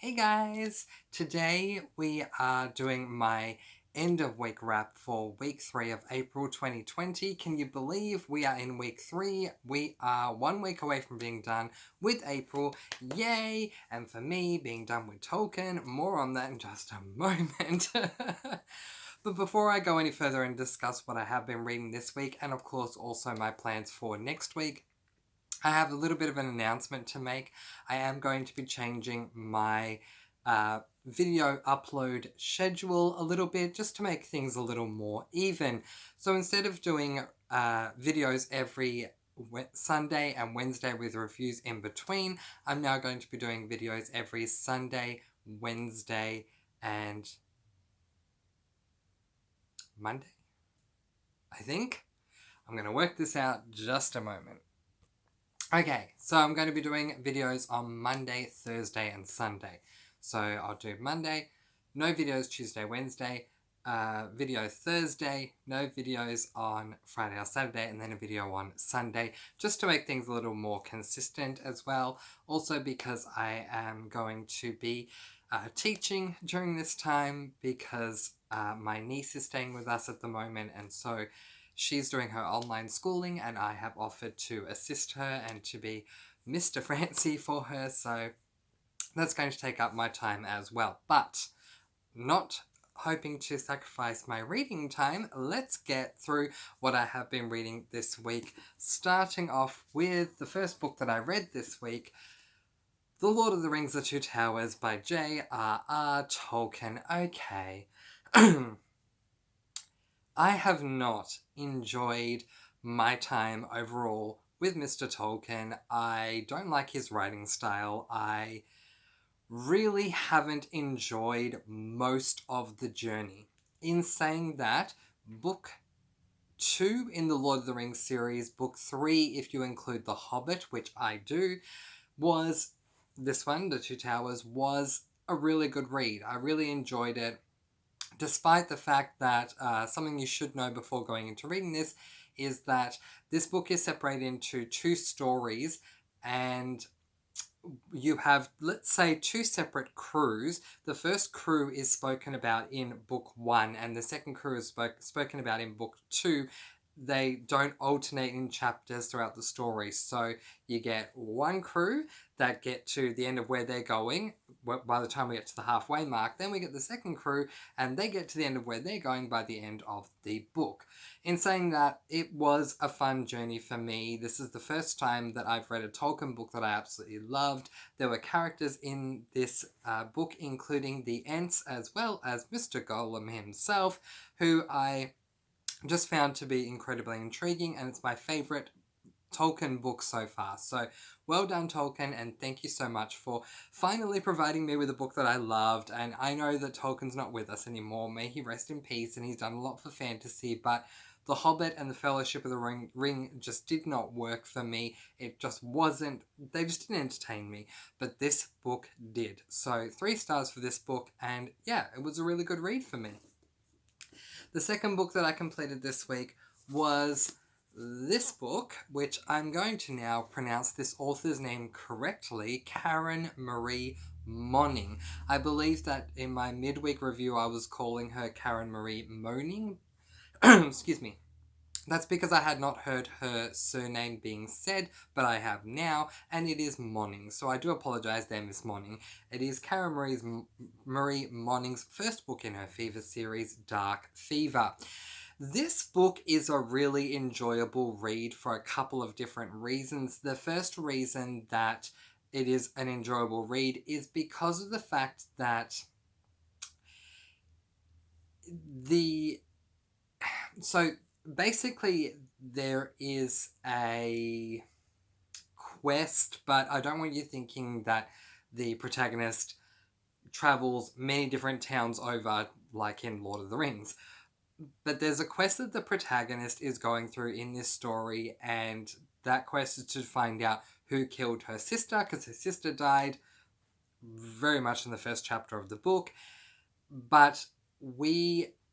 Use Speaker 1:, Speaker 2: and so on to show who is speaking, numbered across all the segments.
Speaker 1: Hey guys! Today we are doing my end of week wrap for week 3 of April 2020. Can you believe we are in week 3? We are 1 week away from being done with April. Yay! And for me, being done with Tolkien. More on that in just a moment. But before I go any further and discuss what I have been reading this week, and of course also my plans for next week, I have a little bit of an announcement to make. I am going to be changing my video upload schedule a little bit just to make things a little more even. So instead of doing videos every Sunday and Wednesday with reviews in between, I'm now going to be doing videos every Sunday, Wednesday, and Monday, I think. I'm going to work this out just a moment. Okay, so I'm going to be doing videos on Monday, Thursday, and Sunday. So I'll do Monday, no videos Tuesday, Wednesday, video Thursday, no videos on Friday or Saturday, and then a video on Sunday, just to make things a little more consistent as well. Also because I am going to be teaching during this time because my niece is staying with us at the moment, and so she's doing her online schooling and I have offered to assist her and to be Mr. Francie for her, so that's going to take up my time as well. But not hoping to sacrifice my reading time, let's get through what I have been reading this week, starting off with the first book that I read this week, The Lord of the Rings: The Two Towers by J.R.R. Tolkien. Okay. I have not enjoyed my time overall with Mr. Tolkien. I don't like his writing style. I really haven't enjoyed most of the journey. In saying that, book 2 in the Lord of the Rings series, book 3 if you include The Hobbit, which I do, was this one, The Two Towers, was a really good read. I really enjoyed it. Despite the fact that something you should know before going into reading this is that this book is separated into two stories, and you have, let's say, two separate crews. The first crew is spoken about in book 1, and the second crew is spoken about in book 2. They don't alternate in chapters throughout the story. So you get one crew that get to the end of where they're going by the time we get to the halfway mark. Then we get the second crew and they get to the end of where they're going by the end of the book. In saying that, it was a fun journey for me. This is the first time that I've read a Tolkien book that I absolutely loved. There were characters in this book, including the Ents as well as Mr. Golem himself, who I just found to be incredibly intriguing, and it's my favourite Tolkien book so far. So well done, Tolkien, and thank you so much for finally providing me with a book that I loved. And I know that Tolkien's not with us anymore. May he rest in peace, and he's done a lot for fantasy, but The Hobbit and The Fellowship of the Ring just did not work for me. It just wasn't, they just didn't entertain me. But this book did. So 3 stars for this book, and yeah, it was a really good read for me. The second book that I completed this week was this book, which I'm going to now pronounce this author's name correctly, Karen Marie Monning. I believe that in my midweek review I was calling her Karen Marie Moaning. Excuse me. That's because I had not heard her surname being said, but I have now, and it is Monning. So I do apologise there, Miss Monning. It is Karen Marie Monning's first book in her Fever series, Dark Fever. This book is a really enjoyable read for a couple of different reasons. The first reason that it is an enjoyable read is because of the fact that so basically there is a quest, but I don't want you thinking that the protagonist travels many different towns over like in Lord of the Rings. But there's a quest that the protagonist is going through in this story, and that quest is to find out who killed her sister, because her sister died very much in the first chapter of the book. But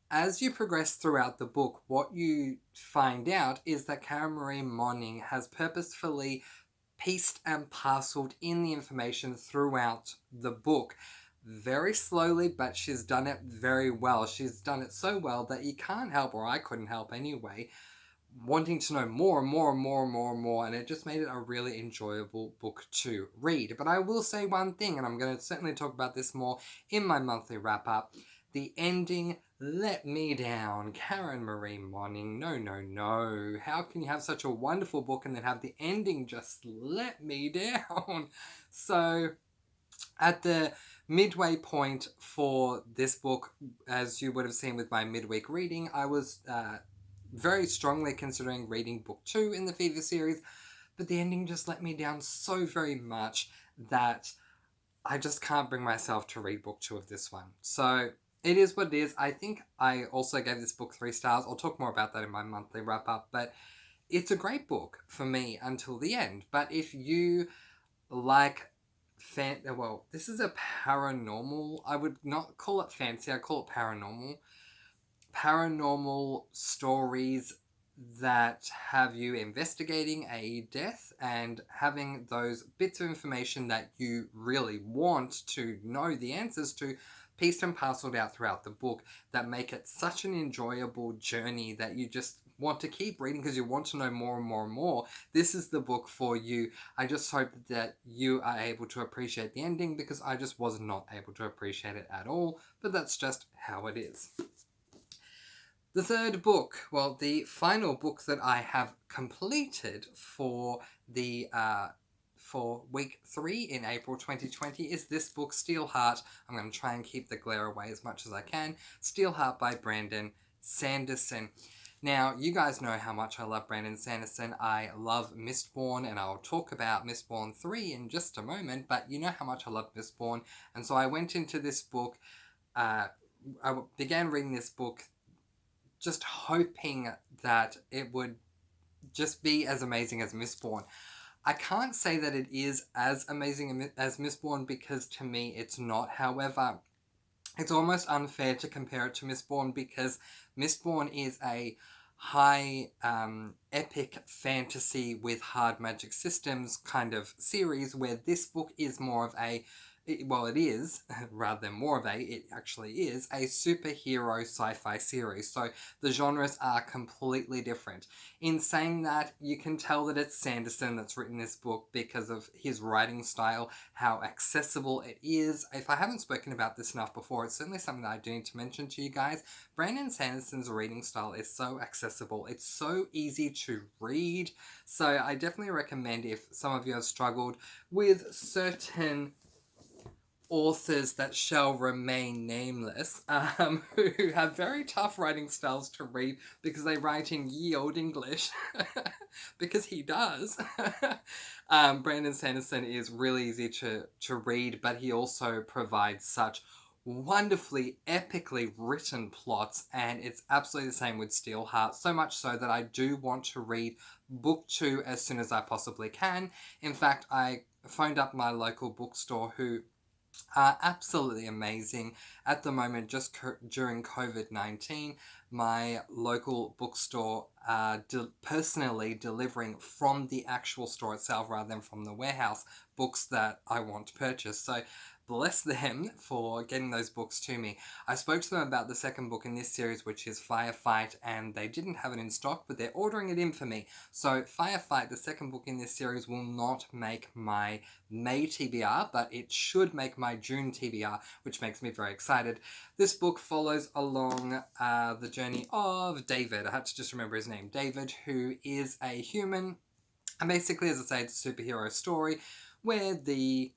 Speaker 1: as you progress throughout the book, what you find out is that Karen Marie Monning has purposefully pieced and parceled in the information throughout the book very slowly, but she's done it very well. She's done it so well that you can't help, or I couldn't help anyway, wanting to know more and more and more and more and more, and it just made it a really enjoyable book to read. But I will say one thing, and I'm going to certainly talk about this more in my monthly wrap-up. The ending let me down. Karen Marie Monning, no. How can you have such a wonderful book and then have the ending just let me down? So, at the midway point for this book, as you would have seen with my midweek reading, I was very strongly considering reading book 2 in the Fever series, but the ending just let me down so very much that I just can't bring myself to read book 2 of this one. So it is what it is. I think I also gave this book 3 stars. I'll talk more about that in my monthly wrap-up, but it's a great book for me until the end. But if you like this is a paranormal, I would not call it fancy, I call it paranormal stories that have you investigating a death and having those bits of information that you really want to know the answers to pieced and parceled out throughout the book that make it such an enjoyable journey that you just want to keep reading because you want to know more and more and more. This is the book for you. I just hope that you are able to appreciate the ending, because I just was not able to appreciate it at all, but that's just how it is. The third book, well, the final book that I have completed for the for week 3 in April 2020 is this book, Steelheart. I'm going to try and keep the glare away as much as I can. Steelheart by Brandon Sanderson. Now, you guys know how much I love Brandon Sanderson. I love Mistborn, and I'll talk about Mistborn 3 in just a moment, but you know how much I love Mistborn, and so I went into this book, I began reading this book just hoping that it would just be as amazing as Mistborn. I can't say that it is as amazing as Mistborn, because to me it's not. However, it's almost unfair to compare it to Mistborn, because Mistborn is a high epic fantasy with hard magic systems kind of series, where this book is more of a, well, it is, rather than more of a, it actually is a superhero sci-fi series. So the genres are completely different. In saying that, you can tell that it's Sanderson that's written this book because of his writing style, how accessible it is. If I haven't spoken about this enough before, it's certainly something that I do need to mention to you guys. Brandon Sanderson's reading style is so accessible. It's so easy to read. So I definitely recommend, if some of you have struggled with certain authors that shall remain nameless, who have very tough writing styles to read because they write in ye old English, because he does. Brandon Sanderson is really easy to read, but he also provides such wonderfully, epically written plots, and it's absolutely the same with Steelheart, so much so that I do want to read book 2 as soon as I possibly can. In fact, I phoned up my local bookstore, who are absolutely amazing. At the moment, just during COVID-19, my local bookstore are personally delivering from the actual store itself rather than from the warehouse books that I want to purchase. So bless them for getting those books to me. I spoke to them about the second book in this series, which is Firefight, and they didn't have it in stock, but they're ordering it in for me. So Firefight, the second book in this series, will not make my May TBR, but it should make my June TBR, which makes me very excited. This book follows along the journey of David. I had to just remember his name. David, who is a human. And basically, as I say, it's a superhero story where the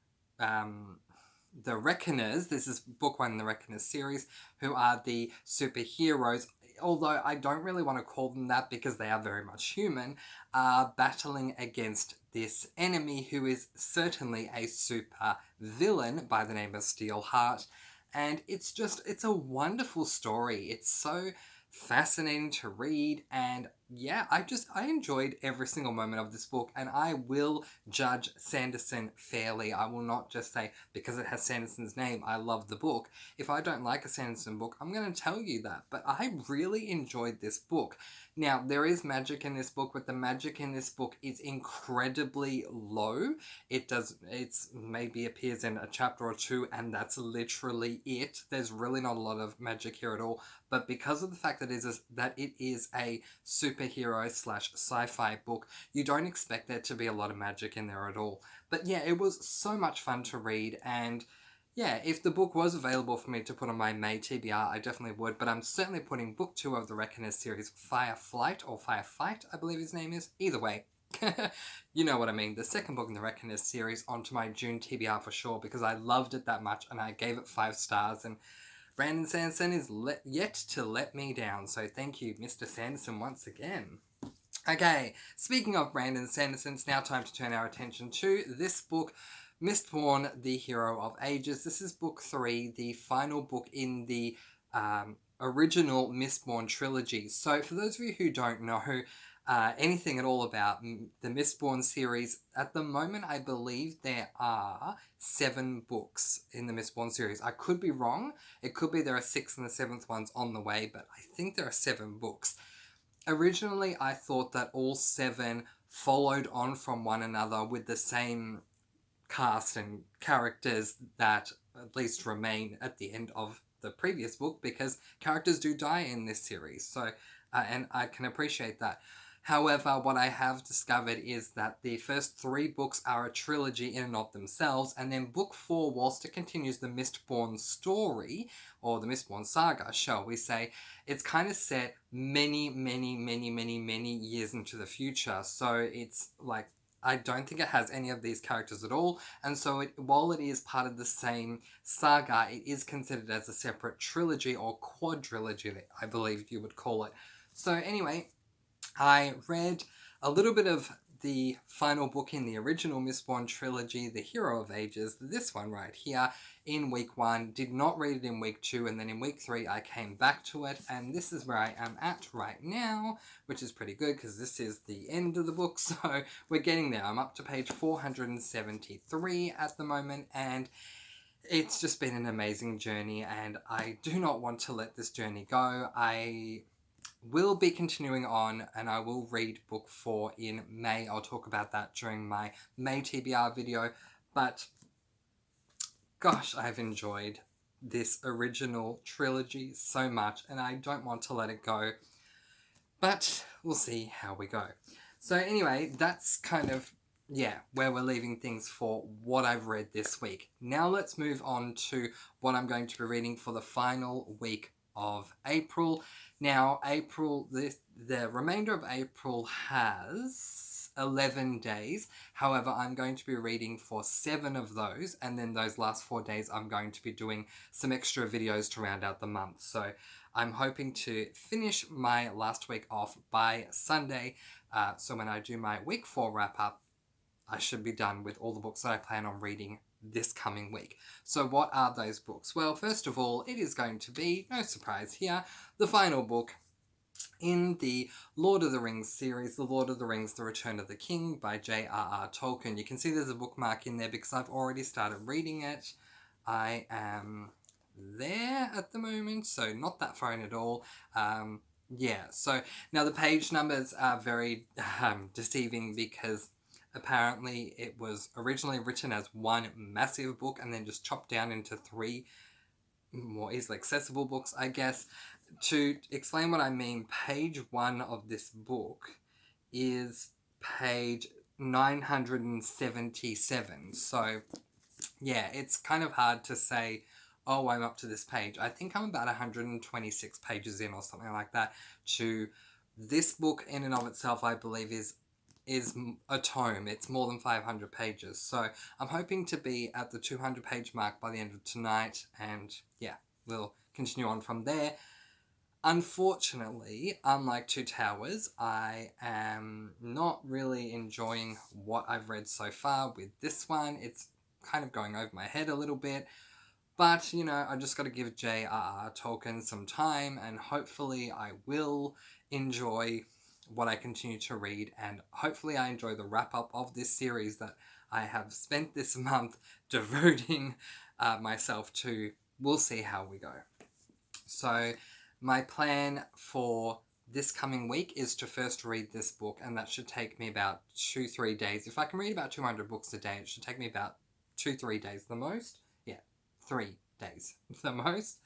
Speaker 1: Reckoners, this is book 1 in the Reckoners series, who are the superheroes, although I don't really want to call them that because they are very much human, are battling against this enemy who is certainly a super villain by the name of Steelheart. And it's a wonderful story. It's so fascinating to read, and yeah, I enjoyed every single moment of this book, and I will judge Sanderson fairly. I will not just say because it has Sanderson's name, I love the book. If I don't like a Sanderson book, I'm going to tell you that. But I really enjoyed this book. Now, there is magic in this book, but the magic in this book is incredibly low. It's maybe appears in a chapter or two, and that's literally it. There's really not a lot of magic here at all. But because of the fact that it is a superhero slash sci-fi book, you don't expect there to be a lot of magic in there at all. But yeah, it was so much fun to read, and yeah, if the book was available for me to put on my May TBR, I definitely would, but I'm certainly putting book 2 of the Reckoner series, Fireflight, or Firefight, I believe his name is. Either way, you know what I mean, the second book in the Reckoner series onto my June TBR for sure, because I loved it that much, and I gave it 5 stars, and Brandon Sanderson is yet to let me down, so thank you, Mr. Sanderson, once again. Okay, speaking of Brandon Sanderson, it's now time to turn our attention to this book, Mistborn, The Hero of Ages. This is book 3, the final book in the original Mistborn trilogy. So for those of you who don't know anything at all about the Mistborn series, at the moment I believe there are 7 books in the Mistborn series. I could be wrong. It could be there are 6 and the 7th one's on the way, but I think there are 7 books. Originally, I thought that all 7 followed on from one another with the same cast and characters that at least remain at the end of the previous book, because characters do die in this series. So, and I can appreciate that. However, what I have discovered is that the first 3 books are a trilogy in and of themselves, and then book 4, whilst it continues the Mistborn story, or the Mistborn saga, shall we say, it's kind of set many, many, many, many, many years into the future. So it's like, I don't think it has any of these characters at all, and so while it is part of the same saga, it is considered as a separate trilogy, or quadrilogy, I believe you would call it. So anyway, I read a little bit of the final book in the original Mistborn trilogy, The Hero of Ages, this one right here, in week 1, did not read it in week 2, and then in week 3 I came back to it, and this is where I am at right now, which is pretty good because this is the end of the book, so we're getting there. I'm up to page 473 at the moment, and it's just been an amazing journey, and I do not want to let this journey go. I will be continuing on, and I will read book 4 in May. I'll talk about that during my May TBR video, but gosh, I've enjoyed this original trilogy so much, and I don't want to let it go, but we'll see how we go. So anyway, that's kind of, yeah, where we're leaving things for what I've read this week. Now let's move on to what I'm going to be reading for the final week of April. Now, the remainder of April has 11 days. However, I'm going to be reading for 7 of those, and then those last 4 days I'm going to be doing some extra videos to round out the month. So I'm hoping to finish my last week off by Sunday. So when I do my week 4 wrap-up, I should be done with all the books that I plan on reading this coming week. So what are those books? Well, first of all, it is going to be, no surprise here, the final book in the Lord of the Rings series, The Lord of the Rings, The Return of the King by J.R.R. Tolkien. You can see there's a bookmark in there because I've already started reading it. I am there at the moment, so not that far in at all. Yeah, so now the page numbers are very deceiving because apparently it was originally written as one massive book and then just chopped down into 3 more easily accessible books, I guess. To explain what I mean, page 1 of this book is page 977. So, yeah, it's kind of hard to say, oh, I'm up to this page. I think I'm about 126 pages in or something like that. To this book in and of itself, I believe, is a tome. It's more than 500 pages. So I'm hoping to be at the 200 page mark by the end of tonight, and yeah, we'll continue on from there. Unfortunately, unlike Two Towers, I am not really enjoying what I've read so far with this one. It's kind of going over my head a little bit. But, you know, I just got to give J.R.R. Tolkien some time, and hopefully I will enjoy what I continue to read, and hopefully I enjoy the wrap-up of this series that I have spent this month devoting myself to. We'll see how we go. So my plan for this coming week is to first read this book, and that should take me about 2-3 days. If I can read about 200 books a day, it should take me about 2-3 days the most. Yeah, 3 days the most.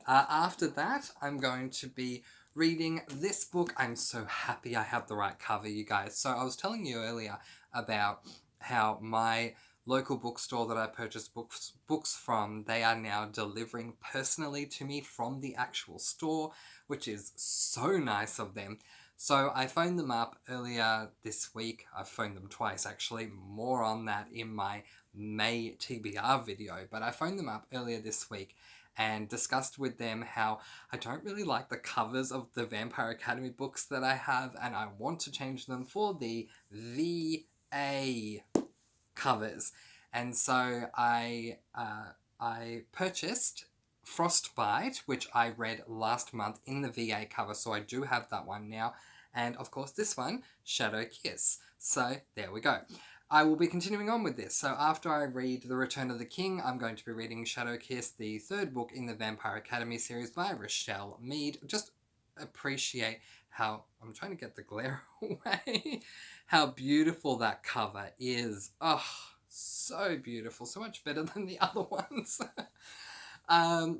Speaker 1: After that, I'm going to be reading this book. I'm so happy I have the right cover, you guys. So I was telling you earlier about how my local bookstore that I purchased books from, they are now delivering personally to me from the actual store, which is so nice of them. So I phoned them up earlier this week. I've phoned them twice, actually. More on that in my May TBR video. But I phoned them up earlier this week and discussed with them how I don't really like the covers of the Vampire Academy books that I have, and I want to change them for the VA covers. And so I purchased Frostbite, which I read last month in the VA cover, so I do have that one now. And of course this one, Shadow Kiss. So there we go. I will be continuing on with this. So after I read The Return of the King, I'm going to be reading Shadow Kiss, the third book in the Vampire Academy series by Rochelle Mead. Just appreciate how, I'm trying to get the glare away, how beautiful that cover is. Oh, so beautiful. So much better than the other ones.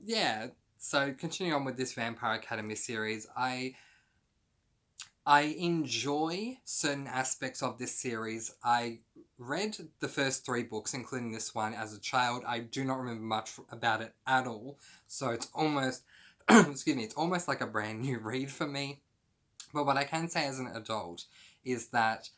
Speaker 1: Yeah, so continuing on with this Vampire Academy series, I enjoy certain aspects of this series. I read the first 3 books, including this one, as a child. I do not remember much about it at all, so it's almost, excuse me, it's almost like a brand new read for me. But what I can say as an adult is that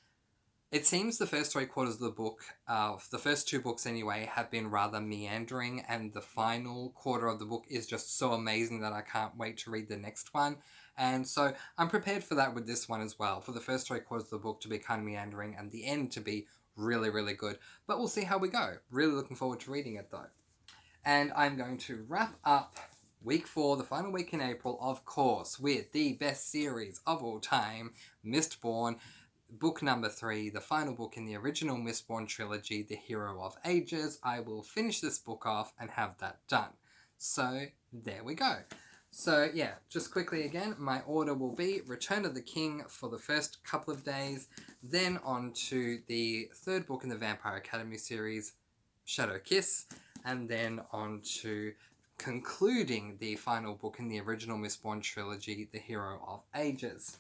Speaker 1: it seems the first 3/4 of the book, the first 2 books anyway, have been rather meandering, and the final quarter of the book is just so amazing that I can't wait to read the next one. And so I'm prepared for that with this one as well, for the first 3/4 of the book to be kind of meandering and the end to be really, really good. But we'll see how we go. Really looking forward to reading it though. And I'm going to wrap up week 4, the final week in April, of course, with the best series of all time, Mistborn. Book number 3, the final book in the original Mistborn trilogy, The Hero of Ages. I will finish this book off and have that done. So there we go. So yeah, just quickly again, my order will be Return of the King for the first couple of days, then on to the third book in the Vampire Academy series, Shadow Kiss, and then on to concluding the final book in the original Mistborn trilogy, The Hero of Ages.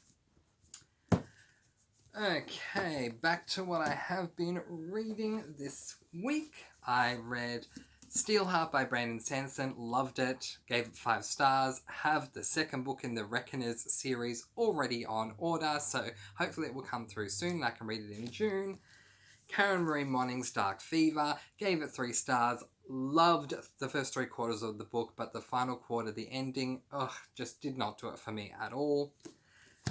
Speaker 1: Okay, back to what I have been reading this week. I read Steelheart by Brandon Sanderson, loved it, gave it 5 stars, have the second book in the Reckoners series already on order, so hopefully it will come through soon and I can read it in June. Karen Marie Monning's Dark Fever, gave it 3 stars, loved the first 3/4 of the book, but the final quarter, the ending, just did not do it for me at all.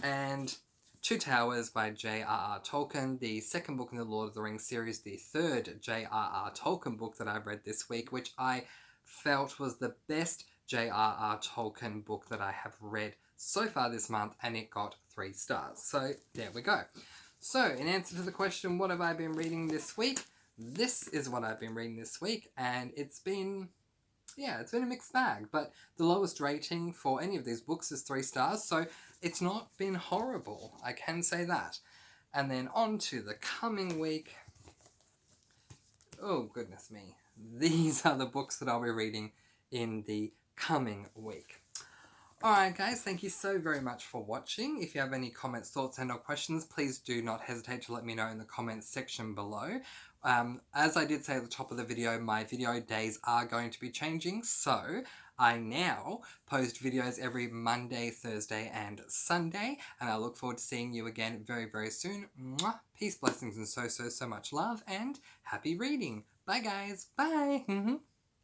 Speaker 1: And Two Towers by J.R.R. Tolkien, the second book in the Lord of the Rings series, the third J.R.R. Tolkien book that I read this week, which I felt was the best J.R.R. Tolkien book that I have read so far this month, and it got 3 stars. So there we go. So in answer to the question, what have I been reading this week? This is what I've been reading this week, and it's been a mixed bag, but the lowest rating for any of these books is 3 stars, so it's not been horrible, I can say that. And then on to the coming week. Oh, goodness me. These are the books that I'll be reading in the coming week. Alright guys, thank you so very much for watching. If you have any comments, thoughts and or questions, please do not hesitate to let me know in the comments section below. As I did say at the top of the video, my video days are going to be changing, so I now post videos every Monday, Thursday and Sunday, and I look forward to seeing you again very, very soon. Mwah! Peace, blessings and so much love, and happy reading. Bye guys. Bye.